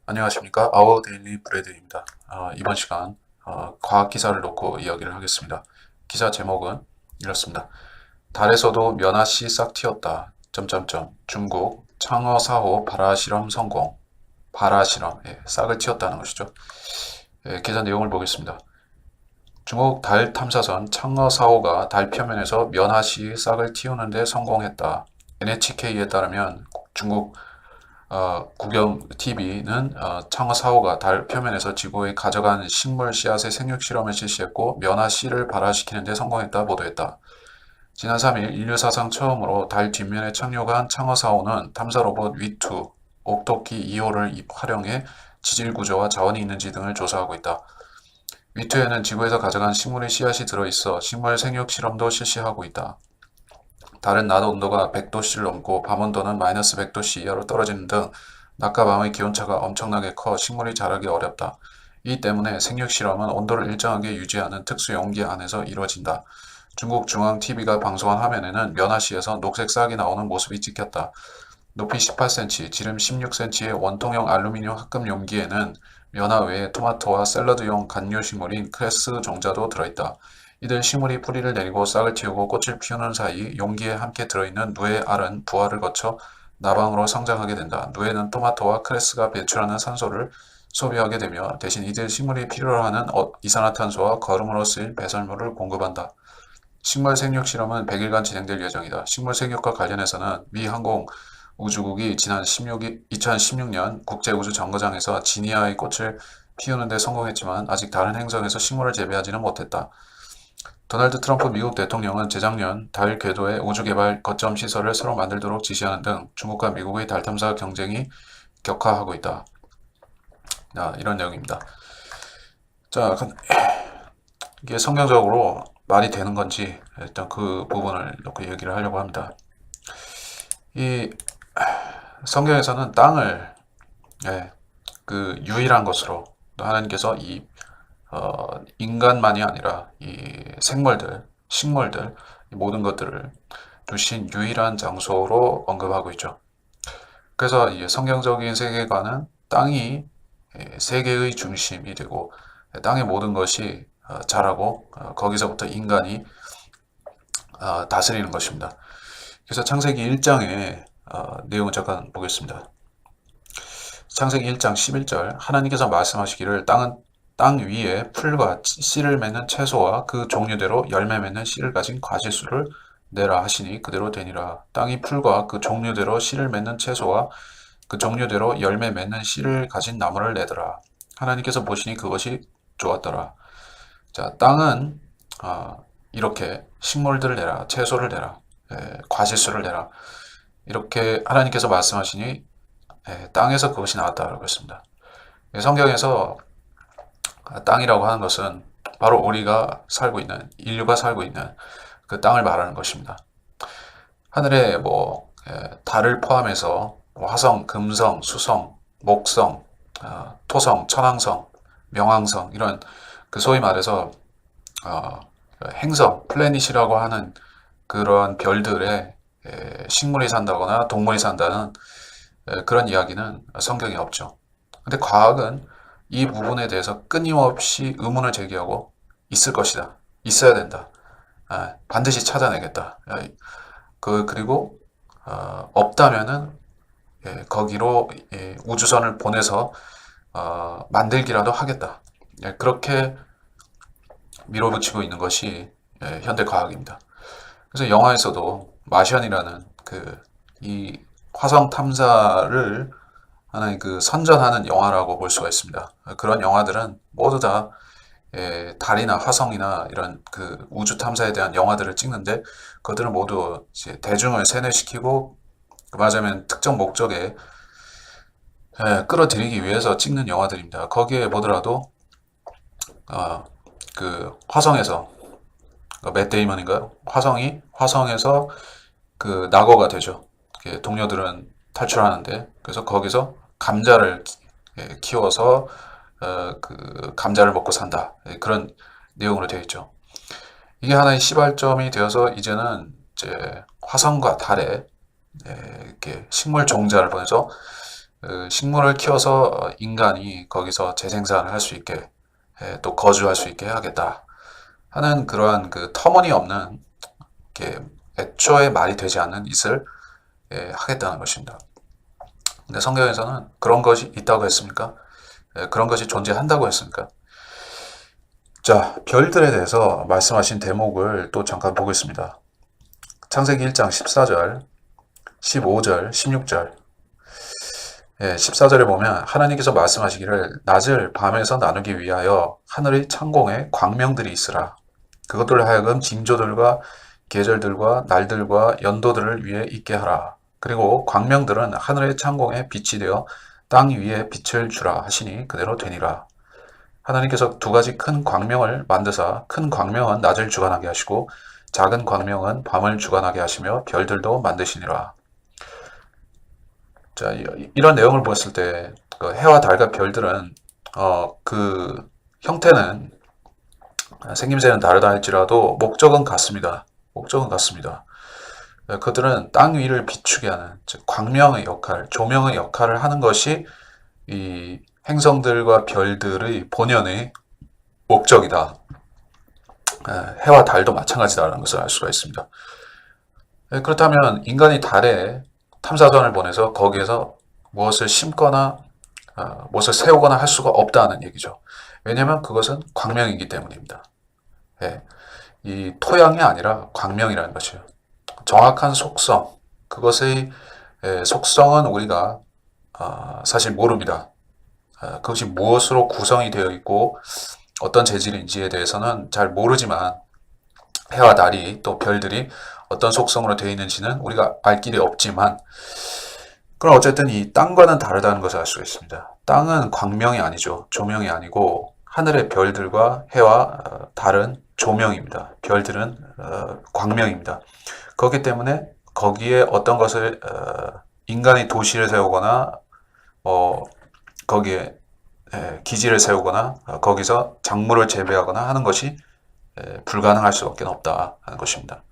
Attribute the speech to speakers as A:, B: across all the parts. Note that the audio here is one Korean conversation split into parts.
A: 안녕하십니까. 아워 데일리 브레드입니다. 이번 시간 과학 기사를 놓고 이야기를 하겠습니다. 기사 제목은 이렇습니다. 달에서도 면화씨 싹 튀었다. 점점점. 중국 창어 4호 발화 실험 성공. 발화 실험, 싹을 틔웠다는 것이죠. 기사 내용을 보겠습니다. 중국 달 탐사선 창어 4호가 달 표면에서 면화씨 싹을 틔우는 데 성공했다. NHK에 따르면 중국 국영 TV는 창어 4호가 달 표면에서 지구에 가져간 식물 씨앗의 생육 실험을 실시했고 면화 씨를 발화시키는 데 성공했다 보도했다. 지난 3일 인류 사상 처음으로 달 뒷면에 착륙한 창어 4호는 탐사 로봇 위투, 옥토끼 2호를 활용해 지질 구조와 자원이 있는지 등을 조사하고 있다. 위투에는 지구에서 가져간 식물의 씨앗이 들어있어 식물 생육 실험도 실시하고 있다. 달은 낮 온도가 100도씨를 넘고 밤 온도는 마이너스 100도씨 이하로 떨어지는 등 낮과 밤의 기온차가 엄청나게 커 식물이 자라기 어렵다. 이 때문에 생육 실험은 온도를 일정하게 유지하는 특수 용기 안에서 이루어진다. 중국 중앙TV가 방송한 화면에는 면화시에서 녹색 싹이 나오는 모습이 찍혔다. 높이 18cm, 지름 16cm의 원통형 알루미늄 합금 용기에는 면화 외에 토마토와 샐러드용 간류식물인 크레스 종자도 들어있다. 이들 식물이 뿌리를 내리고 싹을 틔우고 꽃을 피우는 사이 용기에 함께 들어있는 누에 알은 부화를 거쳐 나방으로 성장하게 된다. 누에는 토마토와 크레스가 배출하는 산소를 소비하게 되며 대신 이들 식물이 필요로 하는 이산화탄소와 거름으로 쓰일 배설물을 공급한다. 식물 생육 실험은 100일간 진행될 예정이다. 식물 생육과 관련해서는 미 항공우주국이 지난 2016년 국제우주정거장에서 지니아의 꽃을 피우는 데 성공했지만 아직 다른 행성에서 식물을 재배하지는 못했다. 도널드 트럼프 미국 대통령은 재작년 달 궤도에 우주개발 거점 시설을 새로 만들도록 지시하는 등 중국과 미국의 달 탐사 경쟁이 격화하고 있다. 이런 내용입니다. 자, 이게 성경적으로 말이 되는 건지 일단 그 부분을 놓고 얘기를 하려고 합니다. 이 성경에서는 땅을 그 유일한 것으로 하나님께서 인간만이 아니라 이 생물들, 식물들, 모든 것들을 두신 유일한 장소로 언급하고 있죠. 그래서 이 성경적인 세계관은 땅이 세계의 중심이 되고 땅의 모든 것이 자라고 거기서부터 인간이 다스리는 것입니다. 그래서 창세기 1장의 내용을 잠깐 보겠습니다. 창세기 1장 11절 하나님께서 말씀하시기를 땅 위에 풀과 씨를 맺는 채소와 그 종류대로 열매 맺는 씨를 가진 과실수를 내라 하시니 그대로 되니라. 땅이 풀과 그 종류대로 씨를 맺는 채소와 그 종류대로 열매 맺는 씨를 가진 나무를 내더라. 하나님께서 보시니 그것이 좋았더라. 자, 땅은 이렇게 식물들을 내라, 채소를 내라, 과실수를 내라. 이렇게 하나님께서 말씀하시니 땅에서 그것이 나왔다라고 했습니다. 성경에서 땅이라고 하는 것은 바로 우리가 살고 있는, 인류가 살고 있는 그 땅을 말하는 것입니다. 하늘에 달을 포함해서 화성, 금성, 수성, 목성, 토성, 천왕성, 명왕성 이런 그 소위 말해서 행성, 플래닛이라고 하는 그런 별들에 식물이 산다거나 동물이 산다는 그런 이야기는 성경에 없죠. 근데 과학은 이 부분에 대해서 끊임없이 의문을 제기하고 있을 것이다. 있어야 된다. 반드시 찾아내겠다. 그리고 없다면은 거기로 우주선을 보내서 만들기라도 하겠다. 그렇게 밀어붙이고 있는 것이 현대 과학입니다. 그래서 영화에서도 마션이라는 이 화성 탐사를 하나의 그 선전하는 영화라고 볼 수가 있습니다. 그런 영화들은 모두 다 달이나 화성이나 이런 그 우주 탐사에 대한 영화들을 찍는데 그들은 모두 이제 대중을 세뇌시키고 말하자면 특정 목적에 끌어들이기 위해서 찍는 영화들입니다. 거기에 보더라도 그 화성에서 맷 데이먼인가요? 화성에서 그 낙오가 되죠. 동료들은 탈출하는데 그래서 거기서 감자를 키워서 그 감자를 먹고 산다. 그런 내용으로 되어 있죠. 이게 하나의 시발점이 되어서 이제는 이제 화성과 달에 이렇게 식물 종자를 보내서 식물을 키워서 인간이 거기서 재생산을 할 수 있게 또 거주할 수 있게 해야겠다 하는 그러한 그 터무니없는 게 애초에 말이 되지 않는 짓을 하겠다는 것입니다. 근데 성경에서는 그런 것이 있다고 했습니까? 그런 것이 존재한다고 했습니까? 자, 별들에 대해서 말씀하신 대목을 또 잠깐 보겠습니다. 창세기 1장 14절, 15절, 16절. 14절에 보면 하나님께서 말씀하시기를 낮을 밤에서 나누기 위하여 하늘의 창공에 광명들이 있으라. 그것들을 하여금 징조들과 계절들과 날들과 연도들을 위해 있게 하라. 그리고 광명들은 하늘의 창공에 빛이 되어 땅 위에 빛을 주라 하시니 그대로 되니라. 하나님께서 두 가지 큰 광명을 만드사 큰 광명은 낮을 주관하게 하시고 작은 광명은 밤을 주관하게 하시며 별들도 만드시니라. 자, 이런 내용을 보았을 때, 그 해와 달과 별들은, 그 형태는, 생김새는 다르다 할지라도, 목적은 같습니다. 목적은 같습니다. 그들은 땅 위를 비추게 하는, 즉, 광명의 역할, 조명의 역할을 하는 것이 이 행성들과 별들의 본연의 목적이다. 해와 달도 마찬가지다라는 것을 알 수가 있습니다. 그렇다면 인간이 달에 탐사선을 보내서 거기에서 무엇을 심거나 무엇을 세우거나 할 수가 없다는 얘기죠. 왜냐하면 그것은 광명이기 때문입니다. 예, 이 토양이 아니라 광명이라는 것이요. 정확한 속성, 그것의 속성은 우리가 사실 모릅니다. 그것이 무엇으로 구성이 되어 있고 어떤 재질인지에 대해서는 잘 모르지만 해와 달이 또 별들이 어떤 속성으로 되어 있는지는 우리가 알 길이 없지만 그럼 어쨌든 이 땅과는 다르다는 것을 알 수가 있습니다. 땅은 광명이 아니죠. 조명이 아니고 하늘의 별들과 해와 달은 조명입니다. 별들은 광명입니다. 그렇기 때문에 거기에 어떤 것을 인간이 도시를 세우거나 거기에 기지를 세우거나 거기서 작물을 재배하거나 하는 것이 불가능할 수밖에 없다 하는 것입니다.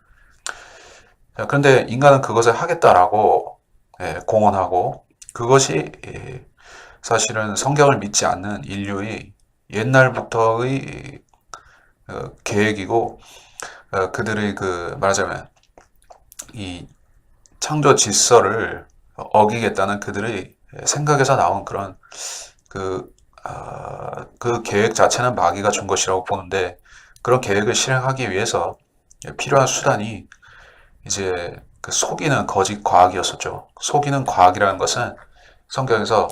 A: 그런데 인간은 그것을 하겠다라고 공언하고 그것이 사실은 성경을 믿지 않는 인류의 옛날부터의 계획이고 그들의 그 말하자면 이 창조 질서를 어기겠다는 그들의 생각에서 나온 그런 그 계획 자체는 마귀가 준 것이라고 보는데 그런 계획을 실행하기 위해서 필요한 수단이 이제 그 속이는 거짓 과학이었었죠. 속이는 과학이라는 것은 성경에서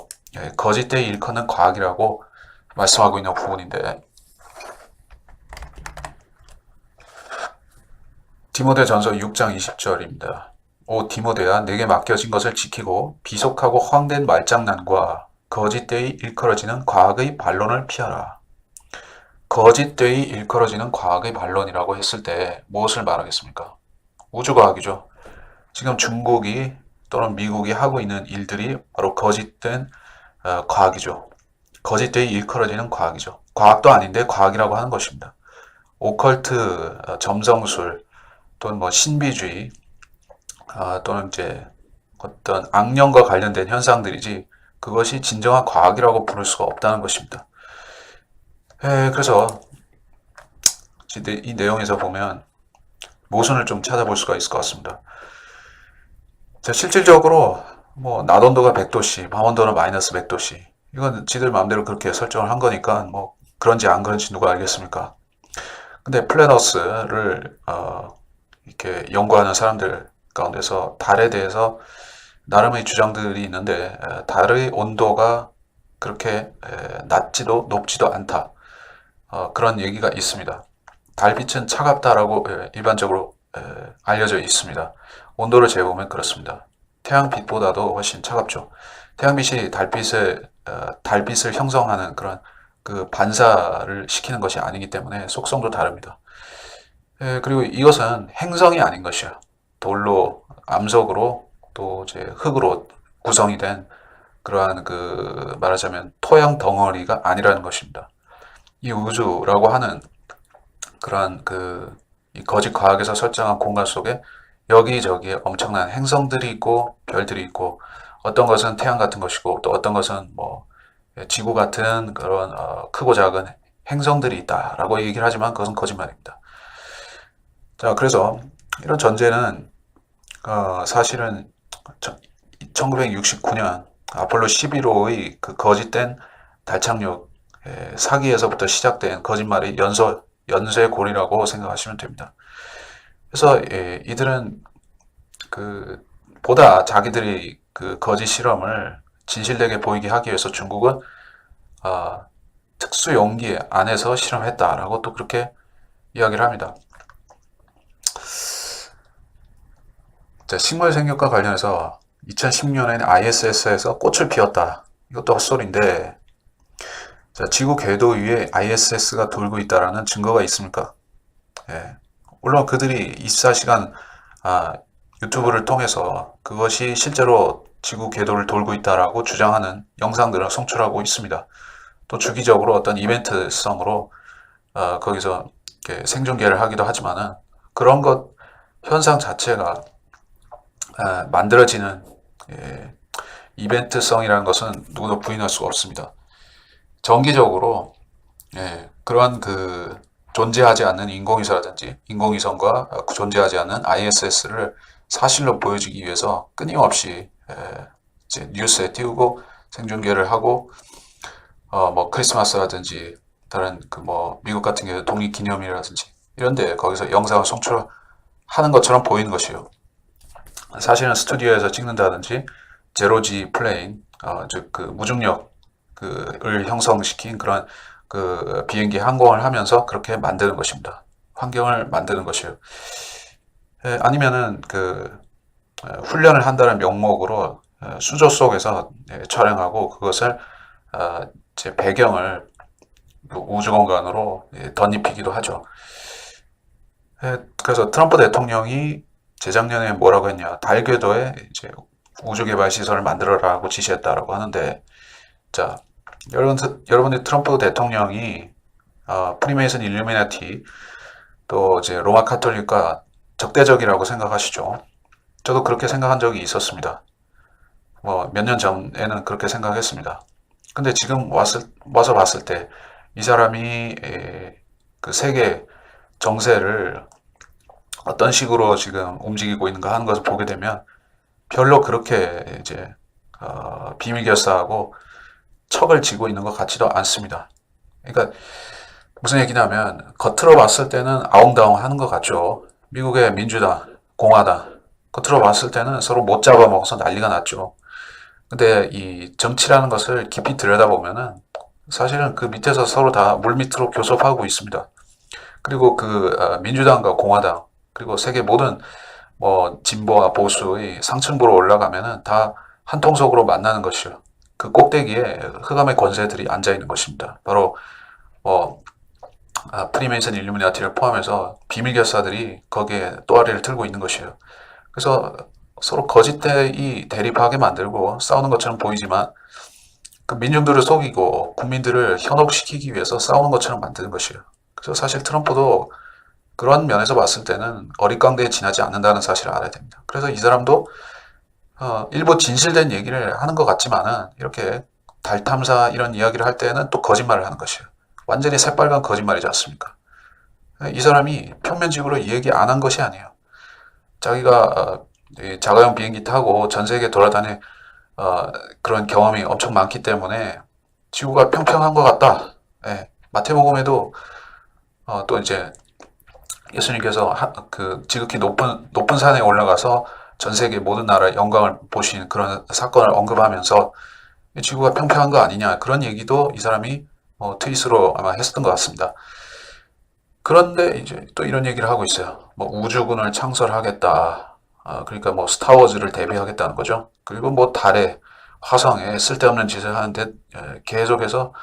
A: 거짓되이 일컫는 과학이라고 말씀하고 있는 부분인데 디모데전서 6장 20절입니다. 오 디모데야 내게 맡겨진 것을 지키고 비속하고 허황된 말장난과 거짓되이 일컬어지는 과학의 반론을 피하라. 거짓되이 일컬어지는 과학의 반론이라고 했을 때 무엇을 말하겠습니까? 우주과학이죠. 지금 중국이 또는 미국이 하고 있는 일들이 바로 거짓된 과학이죠. 거짓되이 일컬어지는 과학이죠. 과학도 아닌데 과학이라고 하는 것입니다. 오컬트, 점성술, 또는 뭐 신비주의, 또는 이제 어떤 악령과 관련된 현상들이지 그것이 진정한 과학이라고 부를 수가 없다는 것입니다. 그래서 이 내용에서 보면 모순을 좀 찾아볼 수가 있을 것 같습니다. 자, 실질적으로 뭐 낮 온도가 100도씨, 밤 온도는 마이너스 100도씨. 이건 지들 마음대로 그렇게 설정을 한 거니까 뭐 그런지 안 그런지 누가 알겠습니까? 근데 플래너스를 이렇게 연구하는 사람들 가운데서 달에 대해서 나름의 주장들이 있는데 달의 온도가 그렇게 낮지도 높지도 않다. 그런 얘기가 있습니다. 달빛은 차갑다라고 일반적으로 알려져 있습니다. 온도를 재보면 그렇습니다. 태양빛보다도 훨씬 차갑죠. 태양빛이 달빛을 형성하는 그런 그 반사를 시키는 것이 아니기 때문에 속성도 다릅니다. 그리고 이것은 행성이 아닌 것이야. 돌로, 암석으로, 또 이제 흙으로 구성이 된 그러한 그 말하자면 토양 덩어리가 아니라는 것입니다. 이 우주라고 하는 그러한 이 거짓 과학에서 설정한 공간 속에 여기저기에 엄청난 행성들이 있고 별들이 있고 어떤 것은 태양 같은 것이고 또 어떤 것은 뭐 지구 같은 그런 크고 작은 행성들이 있다라고 얘기를 하지만 그것은 거짓말입니다. 자, 그래서 이런 전제는 사실은 1969년 아폴로 11호의 그 거짓된 달 착륙 사기에서부터 시작된 거짓말의 연쇄골이라고 생각하시면 됩니다. 그래서 이들은 그 보다 자기들이 그 거짓 실험을 진실되게 보이게 하기 위해서 중국은 특수 용기 안에서 실험했다라고 또 그렇게 이야기를 합니다. 자, 식물 생육과 관련해서 2010년에는 ISS에서 꽃을 피웠다. 이것도 헛소리인데, 자, 지구 궤도 위에 ISS가 돌고 있다라는 증거가 있습니까? 예. 물론 그들이 24시간 유튜브를 통해서 그것이 실제로 지구 궤도를 돌고 있다라고 주장하는 영상들을 송출하고 있습니다. 또 주기적으로 어떤 이벤트성으로 거기서 이렇게 생중계를 하기도 하지만은 그런 것 현상 자체가 만들어지는 이벤트성이라는 것은 누구도 부인할 수가 없습니다. 정기적으로 그런 그 존재하지 않는 인공위성이라든지 인공위성과 존재하지 않는 ISS를 사실로 보여주기 위해서 끊임없이 이제 뉴스에 띄우고 생중계를 하고 뭐 크리스마스라든지 다른 그 뭐 미국 같은 경우 독립기념일이라든지 이런데 거기서 영상을 송출하는 것처럼 보이는 것이요. 사실은 스튜디오에서 찍는다든지 제로지 플레인 즉 그 무중력을 형성시킨 그런 그 비행기 항공을 하면서 그렇게 만드는 것입니다. 환경을 만드는 것이요. 아니면은 그 훈련을 한다는 명목으로 수조 속에서 촬영하고 그것을 제 배경을 우주공간으로 덧입히기도 하죠. 그래서 트럼프 대통령이 재작년에 뭐라고 했냐, 달 궤도에 이제 우주 개발 시설을 만들어라고 지시했다라고 하는데, 자, 여러분들 트럼프 대통령이 프리메이슨 일루미나티 또 이제 로마 카톨릭과 적대적이라고 생각하시죠? 저도 그렇게 생각한 적이 있었습니다. 뭐 몇 년 전에는 그렇게 생각했습니다. 근데 지금 와서 봤을 때 이 사람이 그 세계 정세를 어떤 식으로 지금 움직이고 있는가 하는 것을 보게 되면 별로 그렇게 이제 비밀결사하고 척을 지고 있는 것 같지도 않습니다. 그러니까 무슨 얘기냐면 겉으로 봤을 때는 아웅다웅 하는 것 같죠. 미국의 민주당, 공화당 겉으로 봤을 때는 서로 못 잡아먹어서 난리가 났죠. 근데 이 정치라는 것을 깊이 들여다보면은 사실은 그 밑에서 서로 다 물밑으로 교섭하고 있습니다. 그리고 그 민주당과 공화당 그리고 세계 모든 뭐 진보와 보수의 상층부로 올라가면은 다 한 통속으로 만나는 것이요. 그 꼭대기에 흑암의 권세들이 앉아 있는 것입니다. 바로 뭐 프리메이슨 일루미나티를 포함해서 비밀결사들이 거기에 또아리를 틀고 있는 것이에요. 그래서 서로 거짓되이 대립하게 만들고 싸우는 것처럼 보이지만 그 민중들을 속이고 국민들을 현혹시키기 위해서 싸우는 것처럼 만드는 것이에요. 그래서 사실 트럼프도 그런 면에서 봤을 때는 어릿광대에 지나지 않는다는 사실을 알아야 됩니다. 그래서 이 사람도 일부 진실된 얘기를 하는 것 같지만은 이렇게 달 탐사 이런 이야기를 할 때는 또 거짓말을 하는 것이에요. 완전히 새빨간 거짓말이지 않습니까? 이 사람이 평면적으로 이 얘기 안 한 것이 아니에요. 자기가 자가용 비행기 타고 전 세계 돌아다니 그런 경험이 엄청 많기 때문에 지구가 평평한 것 같다. 예, 마태복음에도 또 이제 예수님께서 그 지극히 높은 산에 올라가서 전 세계 모든 나라의 영광을 보신 그런 사건을 언급하면서 지구가 평평한 거 아니냐 그런 얘기도 이 사람이 트윗으로 아마 했었던 것 같습니다. 그런데 이제 또 이런 얘기를 하고 있어요. 뭐 우주군을 창설하겠다. 그러니까 뭐 스타워즈를 대비하겠다는 거죠. 그리고 뭐 달에 화성에 쓸데없는 짓을 하는데 계속해서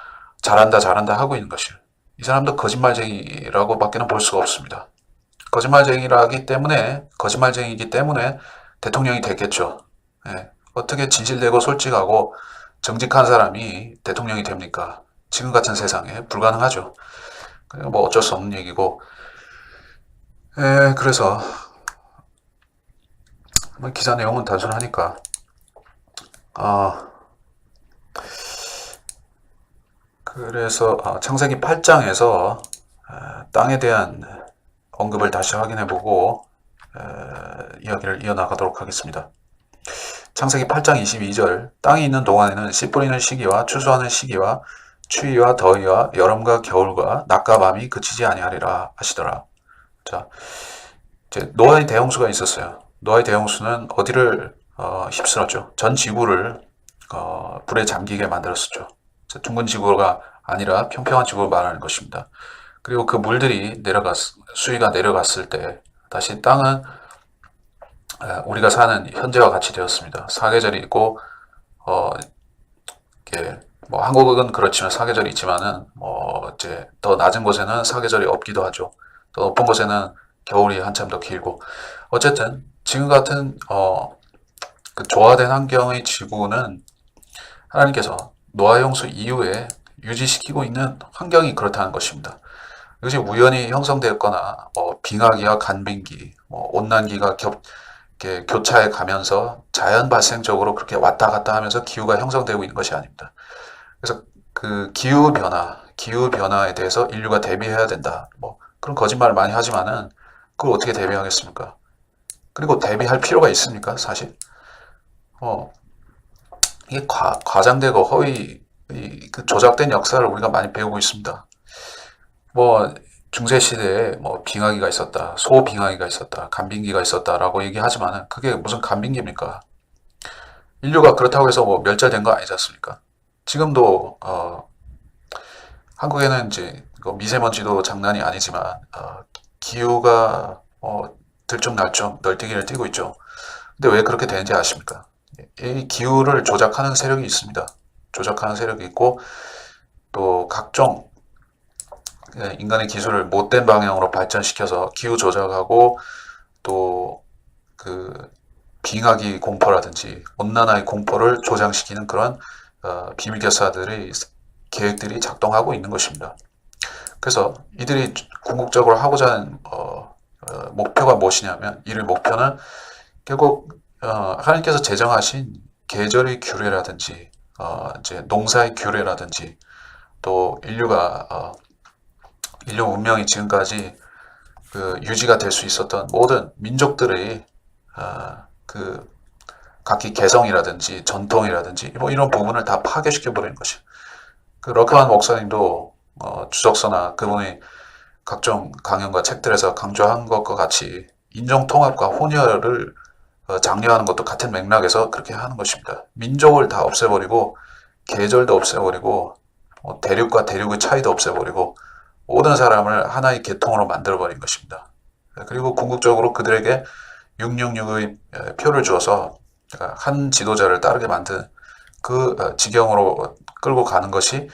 A: 잘한다 잘한다 하고 있는 것이에요. 이 사람도 거짓말쟁이라고밖에는 볼 수가 없습니다. 거짓말쟁이기 때문에 대통령이 됐겠죠. 예, 어떻게 진실되고 솔직하고 정직한 사람이 대통령이 됩니까? 지금 같은 세상에 불가능하죠. 뭐 어쩔 수 없는 얘기고. 그래서 뭐 기사 내용은 단순하니까 아, 그래서 창세기 8장에서 땅에 대한 언급을 다시 확인해보고 이야기를 이어나가도록 하겠습니다. 창세기 8장 22절 땅이 있는 동안에는 씨 뿌리는 시기와 추수하는 시기와 추위와 더위와 여름과 겨울과 낮과 밤이 그치지 아니하리라 하시더라. 자, 이제 노아의 대홍수가 있었어요. 노아의 대홍수는 어디를 휩쓸었죠? 전 지구를 불에 잠기게 만들었었죠. 둥근 지구가 아니라 평평한 지구를 말하는 것입니다. 그리고 그 물들이 수위가 내려갔을 때 다시 땅은 우리가 사는 현재와 같이 되었습니다. 사계절이 있고 이게 뭐 한국은 그렇지만 사계절이 있지만은 이제 더 낮은 곳에는 사계절이 없기도 하죠. 더 높은 곳에는 겨울이 한참 더 길고 어쨌든 지금 같은 그 조화된 환경의 지구는 하나님께서 노아 홍수 이후에 유지시키고 있는 환경이 그렇다는 것입니다. 이것이 우연히 형성되었거나 빙하기와 간빙기, 온난기가 이렇게 교차해 가면서 자연 발생적으로 그렇게 왔다 갔다 하면서 기후가 형성되고 있는 것이 아닙니다. 그래서 그 기후 변화에 대해서 인류가 대비해야 된다. 뭐 그런 거짓말을 많이 하지만은 그걸 어떻게 대비하겠습니까? 그리고 대비할 필요가 있습니까? 사실 어 이게 과장되고 그 조작된 역사를 우리가 많이 배우고 있습니다. 뭐 중세 시대에 뭐 빙하기가 있었다, 소빙하기가 있었다, 간빙기가 있었다라고 얘기하지만은 그게 무슨 간빙기입니까? 인류가 그렇다고 해서 뭐 멸절된 거 아니지 않습니까? 지금도 한국에는 이제 미세먼지도 장난이 아니지만 기후가 들쭉날쭉 널뛰기를 띄고 있죠. 근데 왜 그렇게 되는지 아십니까? 이 기후를 조작하는 세력이 있습니다. 조작하는 세력이 있고 또 각종 인간의 기술을 못된 방향으로 발전시켜서 기후 조작하고 또 그 빙하기 공포라든지 온난화의 공포를 조장시키는 그런 비밀 결사들의 계획들이 작동하고 있는 것입니다. 그래서 이들이 궁극적으로 하고자 하는 목표가 무엇이냐면 이를 목표는 결국 하나님께서 제정하신 계절의 규례라든지 이제 농사의 규례라든지 또 인류 문명이 지금까지 그 유지가 될 수 있었던 모든 민족들의 그 각기 개성이라든지 전통이라든지 뭐 이런 부분을 다 파괴시켜 버리는 것이. 그 러크만 목사님도 주석서나 그분의 각종 강연과 책들에서 강조한 것과 같이 인종 통합과 혼혈을 장려하는 것도 같은 맥락에서 그렇게 하는 것입니다. 민족을 다 없애버리고 계절도 없애버리고 대륙과 대륙의 차이도 없애버리고 모든 사람을 하나의 계통으로 만들어버린 것입니다. 그리고 궁극적으로 그들에게 666의 표를 주어서 한 지도자를 따르게 만든 그 지경으로 끌고 가는 것이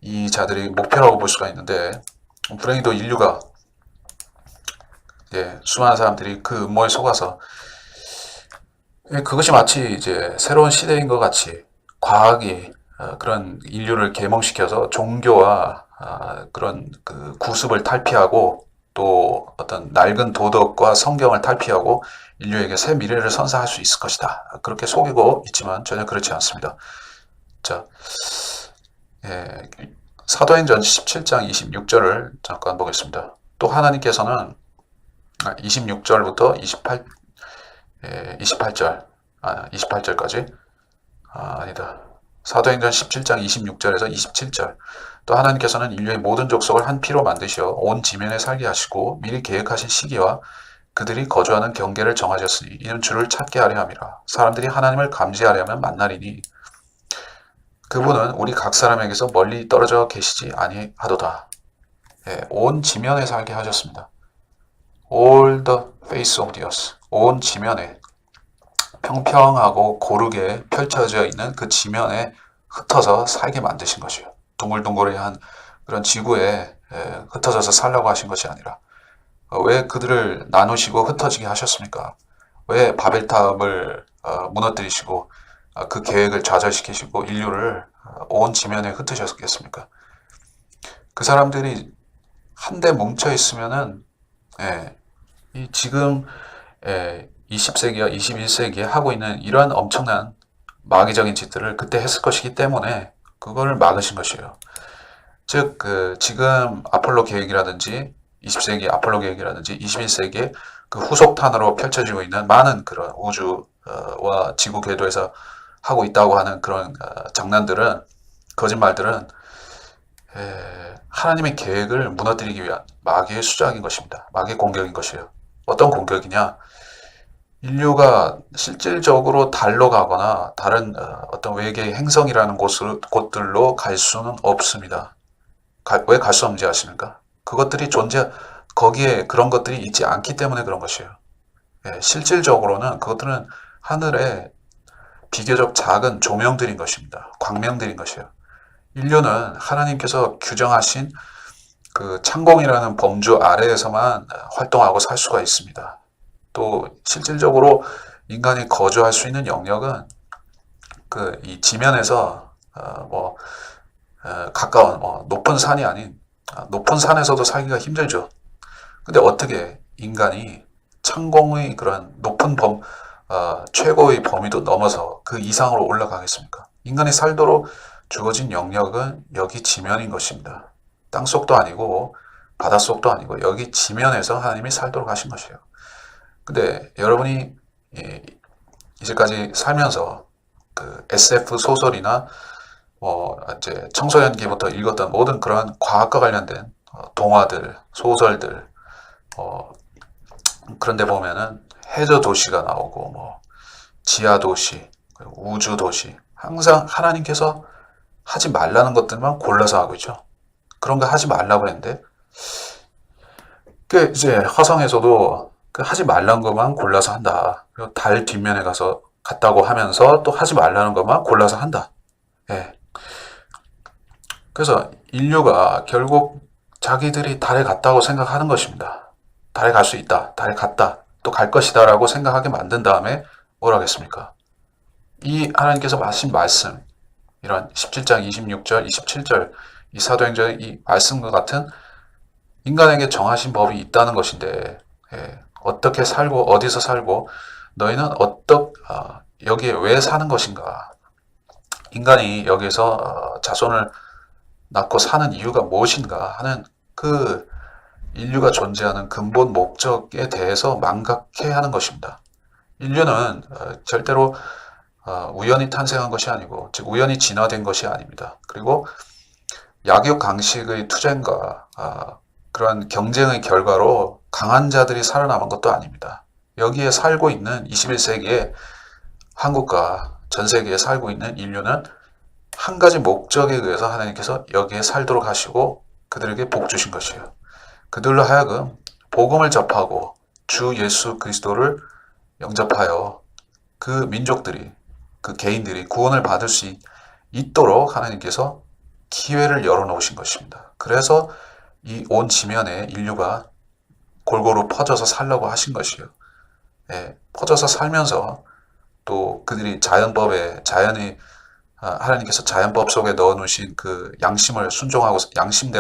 A: 이 자들의 목표라고 볼 수가 있는데 불행히도 인류가 수많은 사람들이 그 음모에 속아서 그것이 마치 이제 새로운 시대인 것 같이 과학이 그런 인류를 계몽시켜서 종교와 그런 그 구습을 탈피하고 또 어떤 낡은 도덕과 성경을 탈피하고 인류에게 새 미래를 선사할 수 있을 것이다. 그렇게 속이고 있지만 전혀 그렇지 않습니다. 자, 사도행전 17장 26절을 잠깐 보겠습니다. 또 하나님께서는 26절부터 28절, 28절까지 아니다. 사도행전 17장 26절에서 27절. 또 하나님께서는 인류의 모든 족속을 한 피로 만드시어 온 지면에 살게 하시고 미리 계획하신 시기와 그들이 거주하는 경계를 정하셨으니 이는 주를 찾게 하려 함이라. 사람들이 하나님을 감지하려면 만나리니 그분은 우리 각 사람에게서 멀리 떨어져 계시지 아니하도다. 온 지면에 살게 하셨습니다. All the face of the earth. 온 지면에 평평하고 고르게 펼쳐져 있는 그 지면에 흩어서 살게 만드신 것이에요. 둥글둥글한 그런 지구에 흩어져서 살라고 하신 것이 아니라 왜 그들을 나누시고 흩어지게 하셨습니까? 왜 바벨탑을 무너뜨리시고 그 계획을 좌절시키시고 인류를 온 지면에 흩으셨겠습니까? 그 사람들이 한데 뭉쳐 있으면은 이 지금 20세기와 21세기에 하고 있는 이러한 엄청난 마귀적인 짓들을 그때 했을 것이기 때문에 그걸 막으신 것이에요. 즉, 지금 아폴로 계획이라든지 20세기 아폴로 계획이라든지 21세기의 그 후속탄으로 펼쳐지고 있는 많은 그런 우주와 지구 궤도에서 하고 있다고 하는 그런 장난들은, 거짓말들은 하나님의 계획을 무너뜨리기 위한 마귀의 수작인 것입니다. 마귀의 공격인 것이에요. 어떤 공격이냐? 인류가 실질적으로 달로 가거나 다른 어떤 외계의 행성이라는 곳들로 갈 수는 없습니다. 왜 갈 수 없는지 아십니까? 그것들이 거기에 그런 것들이 있지 않기 때문에 그런 것이에요. 실질적으로는 그것들은 하늘의 비교적 작은 조명들인 것입니다. 광명들인 것이에요. 인류는 하나님께서 규정하신 그 창공이라는 범주 아래에서만 활동하고 살 수가 있습니다. 또 실질적으로 인간이 거주할 수 있는 영역은 이 지면에서 가까운 높은 산이 아닌 높은 산에서도 살기가 힘들죠. 근데 어떻게 인간이 창공의 그런 높은 최고의 범위도 넘어서 그 이상으로 올라가겠습니까? 인간이 살도록 주어진 영역은 여기 지면인 것입니다. 땅속도 아니고 바닷속도 아니고 여기 지면에서 하나님이 살도록 하신 것이에요. 근데 여러분이 이제까지 살면서 그 SF 소설이나 이제 청소년기부터 읽었던 모든 그런 과학과 관련된 동화들, 소설들, 그런데 보면은 해저 도시가 나오고 지하 도시, 우주 도시, 항상 하나님께서 하지 말라는 것들만 골라서 하고 있죠. 그런 거 하지 말라고 했는데, 이제 화성에서도 하지 말라는 것만 골라서 한다. 그리고 달 뒷면에 갔다고 하면서 또 하지 말라는 것만 골라서 한다. 예. 그래서 인류가 결국 자기들이 달에 갔다고 생각하는 것입니다. 달에 갈 수 있다. 달에 갔다. 또 갈 것이다. 라고 생각하게 만든 다음에 뭘 하겠습니까? 이 하나님께서 하신 말씀, 이런 17장 26절, 27절, 이 사도행전의 이 말씀과 같은 인간에게 정하신 법이 있다는 것인데, 어떻게 살고, 어디서 살고, 너희는 여기에 왜 사는 것인가? 인간이 여기서 자손을 낳고 사는 이유가 무엇인가 하는 그 인류가 존재하는 근본 목적에 대해서 망각해 하는 것입니다. 인류는 절대로 우연히 탄생한 것이 아니고, 즉 우연히 진화된 것이 아닙니다. 그리고 약육강식의 투쟁과 그러한 경쟁의 결과로 강한 자들이 살아남은 것도 아닙니다. 여기에 살고 있는 21세기에 한국과 전 세계에 살고 있는 인류는 한 가지 목적에 의해서 하나님께서 여기에 살도록 하시고 그들에게 복 주신 것이에요. 그들로 하여금 복음을 접하고 주 예수 그리스도를 영접하여 그 민족들이, 그 개인들이 구원을 받을 수 있도록 하나님께서 기회를 열어놓으신 것입니다. 그래서 이 온 지면에 인류가 골고루 퍼져서 살라고 하신 것이에요. 퍼져서 살면서 또 그들이 하나님께서 자연법 속에 넣어놓으신 그 양심대로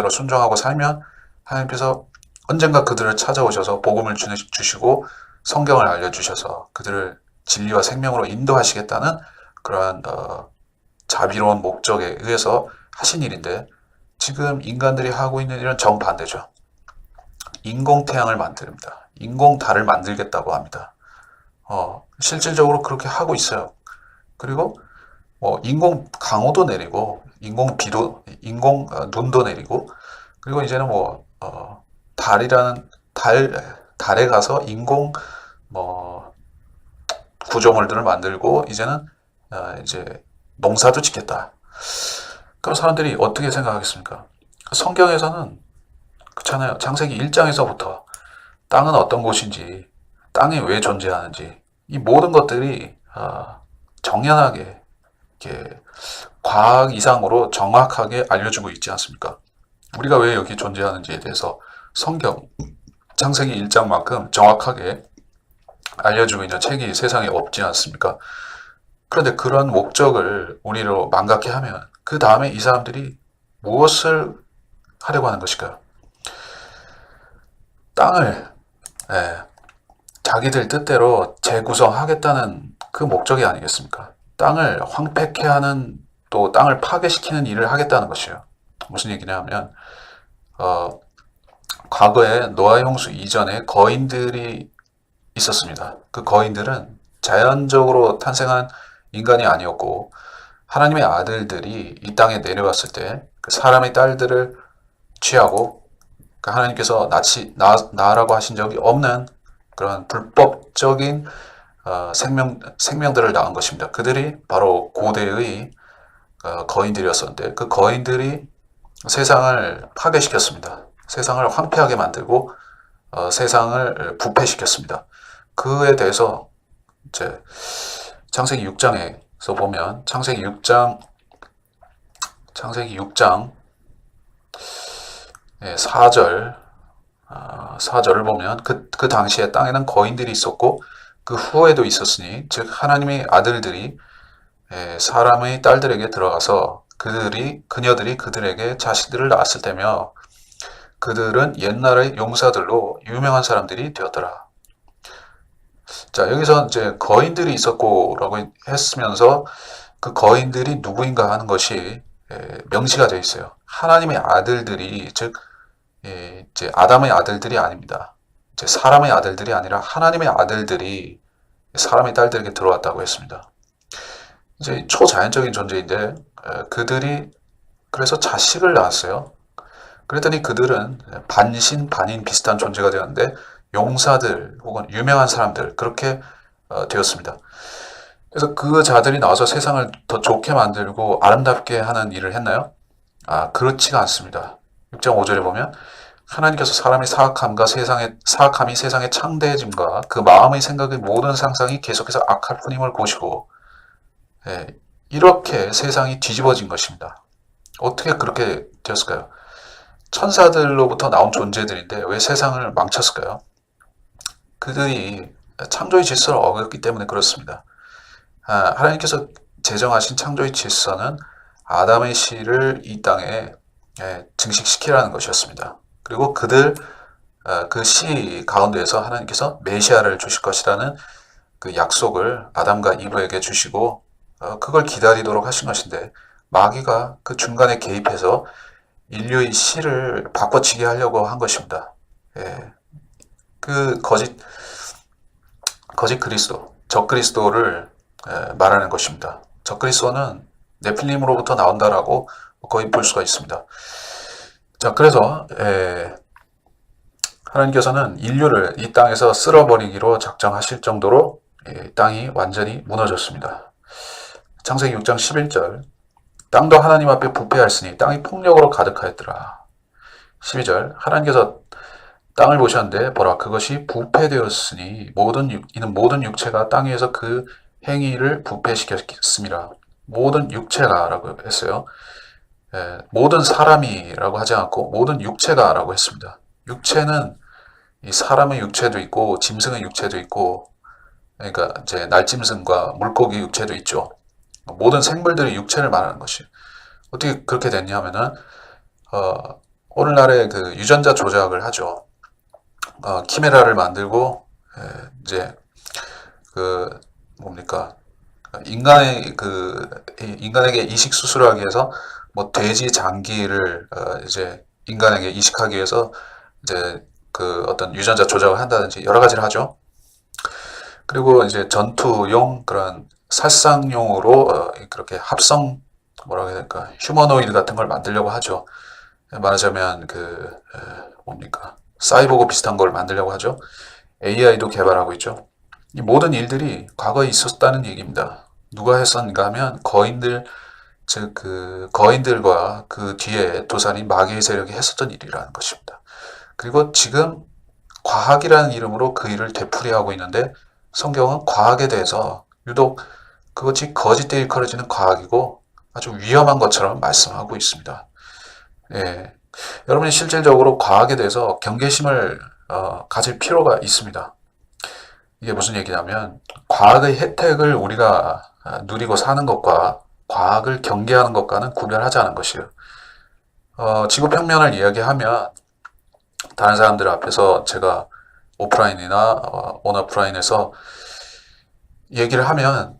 A: 순종하고 살면 하나님께서 언젠가 그들을 찾아오셔서 복음을 주시고 성경을 알려주셔서 그들을 진리와 생명으로 인도하시겠다는 그러한 자비로운 목적에 의해서 하신 일인데, 지금 인간들이 하고 있는 일은 정반대죠. 인공태양을 만듭니다. 인공달을 만들겠다고 합니다. 실질적으로 그렇게 하고 있어요. 그리고 인공 강우도 내리고, 인공 눈도 내리고, 그리고 이제는 달에 가서 인공 구조물들을 만들고, 이제는 이제 농사도 짓겠다. 그럼 사람들이 어떻게 생각하겠습니까? 성경에서는 그렇잖아요. 창세기 1장에서부터 땅은 어떤 곳인지, 땅이 왜 존재하는지, 이 모든 것들이 정연하게 이렇게 과학 이상으로 정확하게 알려주고 있지 않습니까? 우리가 왜 여기 존재하는지에 대해서 성경 창세기 1장만큼 정확하게 알려주고 있는 책이 세상에 없지 않습니까? 그런데 그런 목적을 우리로 망각해 하면 그 다음에 이 사람들이 무엇을 하려고 하는 것일까요? 땅을 자기들 뜻대로 재구성하겠다는 그 목적이 아니겠습니까? 땅을 황폐케 하는, 또 땅을 파괴시키는 일을 하겠다는 것이에요. 무슨 얘기냐면 과거에 노아 홍수 이전에 거인들이 있었습니다. 그 거인들은 자연적으로 탄생한 인간이 아니었고 하나님의 아들들이 이 땅에 내려왔을 때 그 사람의 딸들을 취하고 하나님께서 낳으라고 하신 적이 없는 그런 불법적인 생명들을 낳은 것입니다. 그들이 바로 고대의 거인들이었었는데 그 거인들이 세상을 파괴시켰습니다. 세상을 황폐하게 만들고 세상을 부패시켰습니다. 그에 대해서 이제 창세기 6장에서 보면 창세기 6장 4절을 보면 그 당시에 땅에는 거인들이 있었고 그 후에도 있었으니 즉 하나님의 아들들이 사람의 딸들에게 들어가서 그녀들이 그들에게 자식들을 낳았을 때며 그들은 옛날의 용사들로 유명한 사람들이 되었더라. 자, 여기서 이제 거인들이 있었고라고 했으면서 그 거인들이 누구인가 하는 것이 명시가 되어 있어요. 하나님의 아들들이 즉 이제 아담의 아들들이 아닙니다. 이제 사람의 아들들이 아니라 하나님의 아들들이 사람의 딸들에게 들어왔다고 했습니다. 이제 초자연적인 존재인데 그들이 그래서 자식을 낳았어요. 그랬더니 그들은 반신 반인 비슷한 존재가 되었는데 용사들 혹은 유명한 사람들 그렇게 되었습니다. 그래서 그 자들이 나와서 세상을 더 좋게 만들고 아름답게 하는 일을 했나요? 그렇지가 않습니다. 6장 5절에 보면 하나님께서 사람의 사악함이 세상의 창대해짐과 그 마음의 생각의 모든 상상이 계속해서 악할 뿐임을 보시고 이렇게 세상이 뒤집어진 것입니다. 어떻게 그렇게 되었을까요? 천사들로부터 나온 존재들인데 왜 세상을 망쳤을까요? 그들이 창조의 질서를 어겼기 때문에 그렇습니다. 하나님께서 제정하신 창조의 질서는 아담의 씨를 이 땅에 증식시키라는 것이었습니다. 그리고 그 씨 가운데에서 하나님께서 메시아를 주실 것이라는 그 약속을 아담과 이브에게 주시고 그걸 기다리도록 하신 것인데 마귀가 그 중간에 개입해서 인류의 씨를 바꿔치기 하려고 한 것입니다. 그 거짓 그리스도, 적 그리스도를 말하는 것입니다. 적 그리스도는 네필림으로부터 나온다라고 거의 볼 수가 있습니다. 자, 그래서 하나님께서는 인류를 이 땅에서 쓸어버리기로 작정하실 정도로 땅이 완전히 무너졌습니다. 창세기 6장 11절 땅도 하나님 앞에 부패하였으니 땅이 폭력으로 가득하였더라. 12절 하나님께서 땅을 보셨는데 보라 그것이 부패되었으니 이는 모든 육체가 땅 위에서 그 행위를 부패시켰습니다. 모든 육체가 라고 했어요. 모든 사람이라고 하지 않고 모든 육체가 라고 했습니다. 육체는 이 사람의 육체도 있고 짐승의 육체도 있고 그러니까 이제 날짐승과 물고기 육체도 있죠. 모든 생물들의 육체를 말하는 것이 어떻게 그렇게 됐냐 하면은 오늘날에 그 유전자 조작을 하죠. 키메라를 만들고 이제 그 뭡니까 인간에게 이식 수술을 하기 위해서 뭐 돼지 장기를 이제 인간에게 이식하기 위해서 이제 그 어떤 유전자 조작을 한다든지 여러 가지를 하죠. 그리고 이제 전투용 그런 살상용으로 그렇게 뭐라고 해야 될까 휴머노이드 같은 걸 만들려고 하죠. 말하자면 뭡니까 사이보그 비슷한 걸 만들려고 하죠. AI도 개발하고 있죠. 이 모든 일들이 과거에 있었다는 얘기입니다. 누가 했었는가 하면 거인들, 즉 거인들과 그 뒤에 도사린 마귀의 세력이 했었던 일이라는 것입니다. 그리고 지금 과학이라는 이름으로 그 일을 되풀이하고 있는데 성경은 과학에 대해서 유독 그것이 거짓되어 일컬어지는 과학이고 아주 위험한 것처럼 말씀하고 있습니다. 여러분이 실질적으로 과학에 대해서 경계심을 가질 필요가 있습니다. 이게 무슨 얘기냐면 과학의 혜택을 우리가 누리고 사는 것과 과학을 경계하는 것과는 구별하자는 것이에요. 지구평면을 이야기하면 다른 사람들 앞에서 제가 오프라인이나 온오프라인에서 얘기를 하면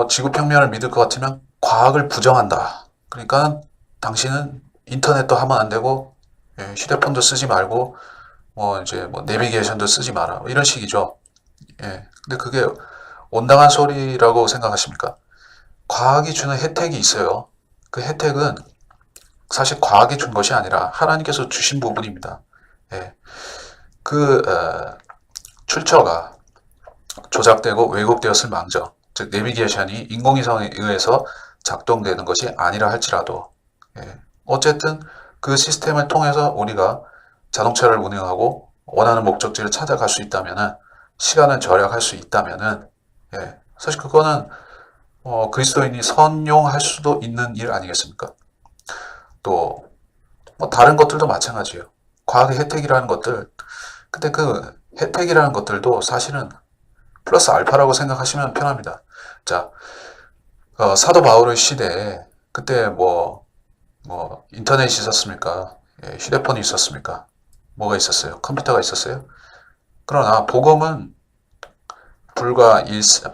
A: 지구평면을 믿을 것 같으면 과학을 부정한다. 그러니까 당신은 인터넷도 하면 안 되고, 휴대폰도 쓰지 말고, 이제 내비게이션도 쓰지 마라. 이런 식이죠. 근데 그게 온당한 소리라고 생각하십니까? 과학이 주는 혜택이 있어요. 그 혜택은 사실 과학이 준 것이 아니라 하나님께서 주신 부분입니다. 예. 출처가 조작되고 왜곡되었을 망정, 즉 내비게이션이 인공위성에 의해서 작동되는 것이 아니라 할지라도, 어쨌든 그 시스템을 통해서 우리가 자동차를 운행하고 원하는 목적지를 찾아갈 수 있다면은, 시간을 절약할 수 있다면은, 사실 그거는 그리스도인이 선용할 수도 있는 일 아니겠습니까? 또 다른 것들도 마찬가지예요. 과학의 혜택이라는 것들, 근데 그 혜택이라는 것들도 사실은 플러스 알파라고 생각하시면 편합니다. 자, 사도 바울의 시대에 그때 인터넷이 있었습니까? 휴대폰이 있었습니까? 뭐가 있었어요? 컴퓨터가 있었어요? 그러나 복음은 불과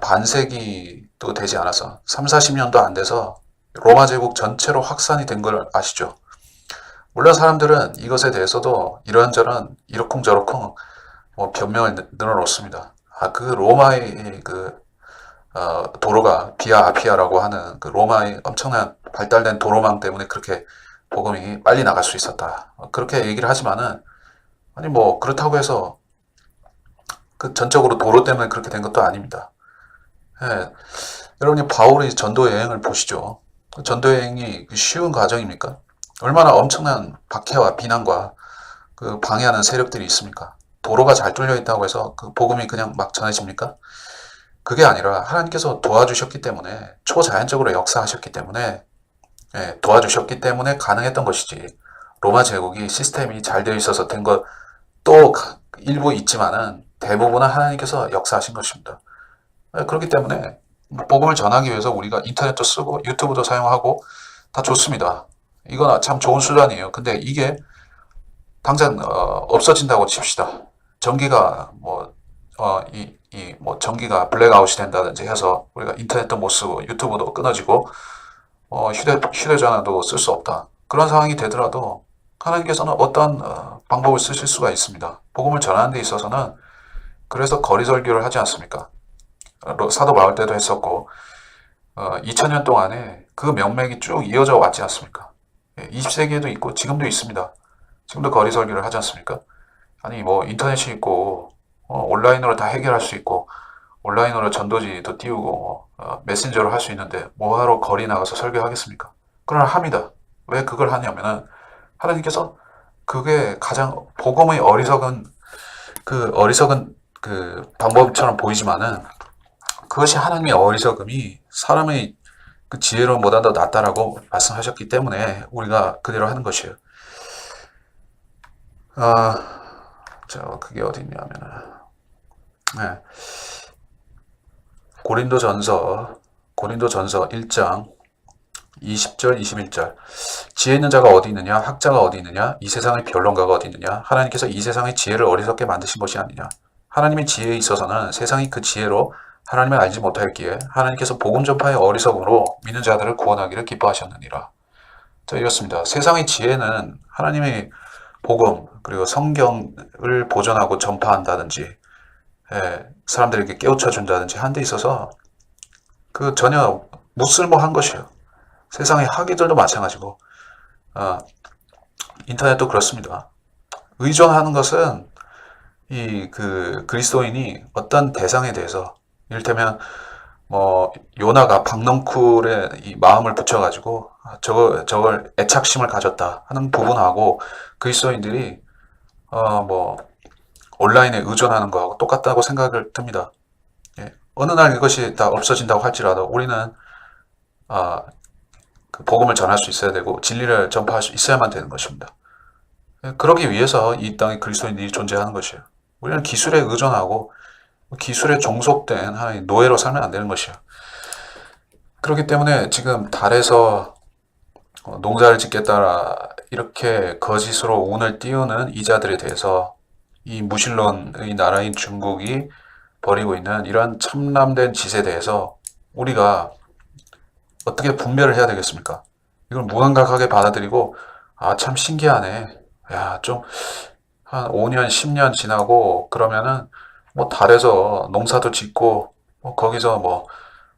A: 반세기도 되지 않아서 3, 40년도 안 돼서 로마 제국 전체로 확산이 된 걸 아시죠? 물론 사람들은 이것에 대해서도 이런저런 이러쿵저러쿵 변명을 늘어놓습니다. 그 로마의 도로가 비아 아피아라고 하는 그 로마의 엄청난 발달된 도로망 때문에 그렇게 복음이 빨리 나갈 수 있었다. 그렇게 얘기를 하지만은, 아니 그렇다고 해서 그 전적으로 도로 때문에 그렇게 된 것도 아닙니다. 여러분이 바울의 전도 여행을 보시죠. 전도 여행이 쉬운 과정입니까? 얼마나 엄청난 박해와 비난과 그 방해하는 세력들이 있습니까? 도로가 잘 뚫려 있다고 해서 그 복음이 그냥 막 전해집니까? 그게 아니라 하나님께서 도와주셨기 때문에, 초자연적으로 역사하셨기 때문에, 도와주셨기 때문에 가능했던 것이지, 로마 제국이 시스템이 잘 되어 있어서 된 것 또 일부 있지만은 대부분은 하나님께서 역사하신 것입니다. 그렇기 때문에 복음을 전하기 위해서 우리가 인터넷도 쓰고 유튜브도 사용하고 다 좋습니다. 이건 참 좋은 수단이에요. 근데 이게 당장 없어진다고 칩시다. 전기가 전기가 블랙아웃이 된다든지 해서 우리가 인터넷도 못 쓰고 유튜브도 끊어지고 휴대전화도 쓸 수 없다. 그런 상황이 되더라도 하나님께서는 어떤 방법을 쓰실 수가 있습니다. 복음을 전하는 데 있어서는 그래서 거리설교를 하지 않습니까? 사도 바울 때도 했었고 2000년 동안에 그 명맥이 쭉 이어져 왔지 않습니까? 20세기에도 있고 지금도 있습니다. 지금도 거리설교를 하지 않습니까? 아니 인터넷이 있고 온라인으로 다 해결할 수 있고 온라인으로 전도지도 띄우고 메신저로 할 수 있는데 뭐하러 거리 나가서 설교하겠습니까? 그러나 합니다. 왜 그걸 하냐면은 하나님께서 그게 가장 복음의 어리석은 그 방법처럼 보이지만은 그것이 하나님의 어리석음이 사람의 그 지혜로움보다 더 낫다라고 말씀하셨기 때문에 우리가 그대로 하는 것이에요. 그게 어디 있냐면은 고린도전서 1장 20절 21절 지혜 있는 자가 어디 있느냐 학자가 어디 있느냐 이 세상의 변론가가 어디 있느냐 하나님께서 이 세상의 지혜를 어리석게 만드신 것이 아니냐 하나님의 지혜에 있어서는 세상이 그 지혜로 하나님을 알지 못하였기에 하나님께서 복음 전파의 어리석음으로 믿는 자들을 구원하기를 기뻐하셨느니라. 자, 이렇습니다. 세상의 지혜는 하나님의 복음 그리고 성경을 보존하고 전파한다든지 사람들에게 깨우쳐 준다든지 한 데 있어서 그 전혀 무쓸모한 것이에요. 세상의 학위들도 마찬가지고 인터넷도 그렇습니다. 의존하는 것은 그리스도인이 어떤 대상에 대해서, 이를테면 요나가 박넝쿨에 이 마음을 붙여가지고 저걸 애착심을 가졌다 하는 부분하고 그리스도인들이 온라인에 의존하는 거하고 똑같다고 생각을 듭니다. 어느 날 이것이 다 없어진다고 할지라도 우리는 그 복음을 전할 수 있어야 되고 진리를 전파할 수 있어야만 되는 것입니다. 그러기 위해서 이 땅에 그리스도인들이 존재하는 것이에요. 우리는 기술에 의존하고 기술에 종속된 하나의 노예로 살면 안 되는 것이에요. 그렇기 때문에 지금 달에서 농사를 짓겠다 이렇게 거짓으로 운을 띄우는 이자들에 대해서 이 무신론의 나라인 중국이 벌이고 있는 이러한 참람된 짓에 대해서 우리가 어떻게 분별을 해야 되겠습니까? 이걸 무감각하게 받아들이고, 아, 참 신기하네. 야, 좀, 한 5년, 10년 지나고, 그러면은, 뭐, 달에서 농사도 짓고, 뭐, 거기서 뭐,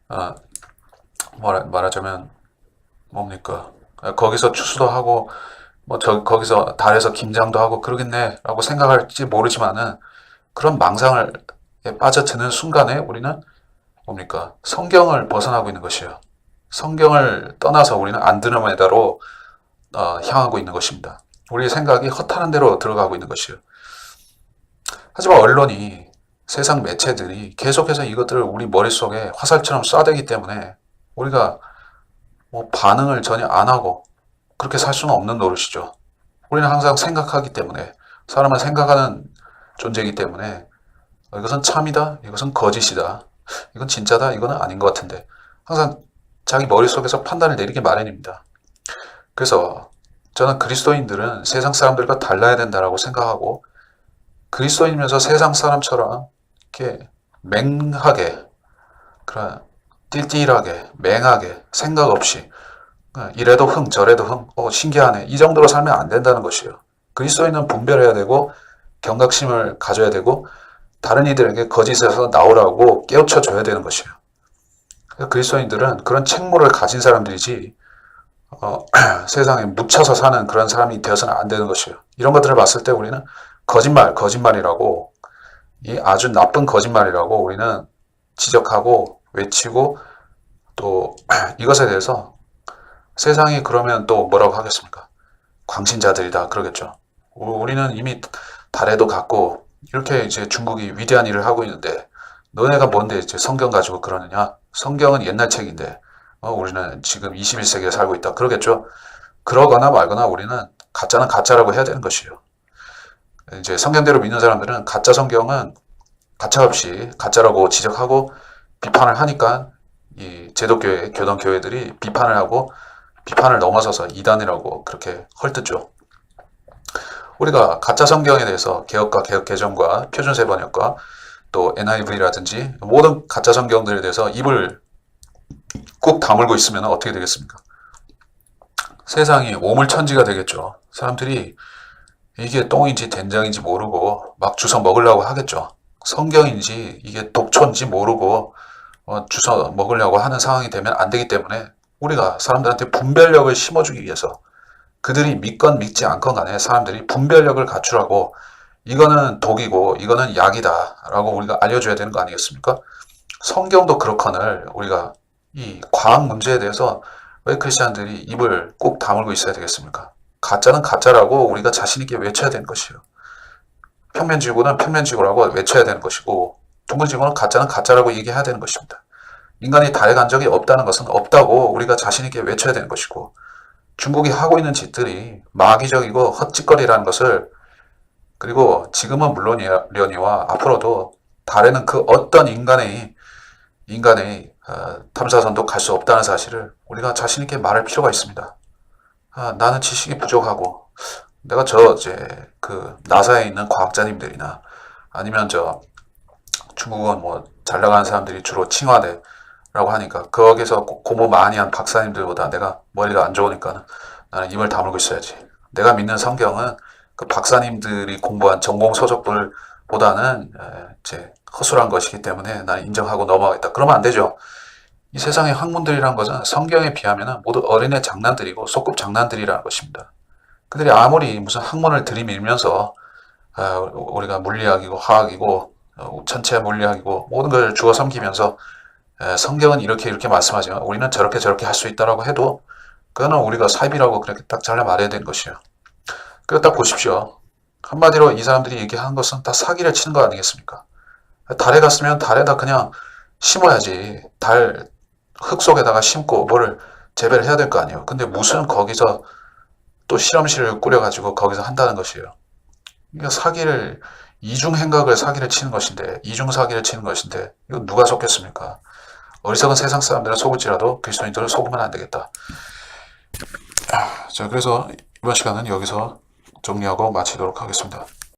A: 어, 말하자면, 뭡니까? 거기서 추수도 하고, 뭐, 거기서 달에서 김장도 하고 그러겠네, 라고 생각할지 모르지만은, 그런 망상을 빠져드는 순간에 우리는 뭡니까? 성경을 벗어나고 있는 것이에요. 성경을 떠나서 우리는 안드로메다로 향하고 있는 것입니다. 우리의 생각이 허탄한 데로 들어가고 있는 것이에요. 하지만 언론이 세상 매체들이 계속해서 이것들을 우리 머릿속에 화살처럼 쏴대기 때문에 우리가 뭐 반응을 전혀 안 하고 그렇게 살 수는 없는 노릇이죠. 우리는 항상 생각하기 때문에 사람은 생각하는 존재이기 때문에 이것은 참이다, 이것은 거짓이다, 이건 진짜다, 이거는 아닌 것 같은데 항상 자기 머릿속에서 판단을 내리기 마련입니다. 그래서 저는 그리스도인들은 세상 사람들과 달라야 된다라고 생각하고 그리스도인이면서 세상 사람처럼 이렇게 맹하게, 그런 띨띨하게, 맹하게, 생각 없이 이래도 흥, 저래도 흥, 신기하네, 이 정도로 살면 안 된다는 것이에요. 그리스도인은 분별해야 되고 경각심을 가져야 되고 다른 이들에게 거짓에서 나오라고 깨우쳐 줘야 되는 것이에요. 그리스도인들은 그런 책무를 가진 사람들이지 세상에 묻혀서 사는 그런 사람이 되어서는 안 되는 것이에요. 이런 것들을 봤을 때 우리는 거짓말이라고, 이 아주 나쁜 거짓말이라고 우리는 지적하고 외치고 또 이것에 대해서 세상이 그러면 또 뭐라고 하겠습니까? 광신자들이다 그러겠죠. 우리는 이미 달에도 갔고 이렇게 이제 중국이 위대한 일을 하고 있는데 너네가 뭔데 이제 성경 가지고 그러느냐? 성경은 옛날 책인데 우리는 지금 21세기에 살고 있다 그러겠죠. 그러거나 말거나 우리는 가짜는 가짜라고 해야 되는 것이에요. 이제 성경대로 믿는 사람들은 가짜 성경은 가차없이 가짜라고 지적하고 비판을 하니까 이 제독교회, 교단교회들이 비판을 하고 비판을 넘어서서 이단이라고 그렇게 헐뜯죠. 우리가 가짜 성경에 대해서 개역과 개역 개정과 표준세 번역과 또 NIV라든지 모든 가짜 성경들에 대해서 입을 꾹 다물고 있으면 어떻게 되겠습니까? 세상이 오물천지가 되겠죠. 사람들이 이게 똥인지 된장인지 모르고 막 주워 먹으려고 하겠죠. 성경인지 이게 독초인지 모르고 주워 먹으려고 하는 상황이 되면 안 되기 때문에 우리가 사람들한테 분별력을 심어주기 위해서 그들이 믿건 믿지 않건 간에 사람들이 분별력을 갖추라고 이거는 독이고 이거는 약이다 라고 우리가 알려줘야 되는 거 아니겠습니까? 성경도 그렇거늘 우리가 이 과학 문제에 대해서 왜 크리스찬들이 입을 꼭 다물고 있어야 되겠습니까? 가짜는 가짜라고 우리가 자신있게 외쳐야 되는 것이에요. 평면지구는 평면지구라고 외쳐야 되는 것이고 둥근지구는 가짜는 가짜라고 얘기해야 되는 것입니다. 인간이 달에 간 적이 없다는 것은 없다고 우리가 자신있게 외쳐야 되는 것이고 중국이 하고 있는 짓들이 마귀적이고 헛짓거리라는 것을 그리고 지금은 물론이와 앞으로도 달에는 그 어떤 인간의 탐사선도 갈 수 없다는 사실을 우리가 자신있게 말할 필요가 있습니다. 나는 지식이 부족하고 내가 그 나사에 있는 과학자님들이나 아니면 중국은 뭐 잘 나가는 사람들이 주로 칭화대라고 하니까 거기서 공부 많이 한 박사님들보다 내가 머리가 안 좋으니까 나는 입을 다물고 있어야지. 내가 믿는 성경은 그 박사님들이 공부한 전공 서적들보다는 허술한 것이기 때문에 나는 인정하고 넘어가겠다. 그러면 안 되죠. 이 세상의 학문들이란 것은 성경에 비하면 모두 어린애 장난들이고 소꿉 장난들이라는 것입니다. 그들이 아무리 무슨 학문을 들이밀면서 우리가 물리학이고 화학이고 천체 물리학이고 모든 걸 주워 삼키면서 성경은 이렇게 말씀하지만 우리는 저렇게 할 수 있다라고 해도 그거는 우리가 사입이라고 그렇게 딱 잘라 말해야 되는 것이에요. 그리고 딱 보십시오. 한마디로 이 사람들이 얘기하는 것은 다 사기를 치는 거 아니겠습니까? 달에 갔으면 달에다 그냥 심어야지. 달 흙 속에다가 심고 뭐를 재배를 해야 될 거 아니에요. 근데 무슨 거기서 또 실험실을 꾸려가지고 거기서 한다는 것이에요. 그러니까 이중행각을 사기를 치는 것인데, 이중사기를 치는 것인데, 이거 누가 속겠습니까? 어리석은 세상 사람들은 속을지라도 그리스도인들은 속으면 안 되겠다. 자, 그래서 이번 시간은 여기서 정리하고 마치도록 하겠습니다.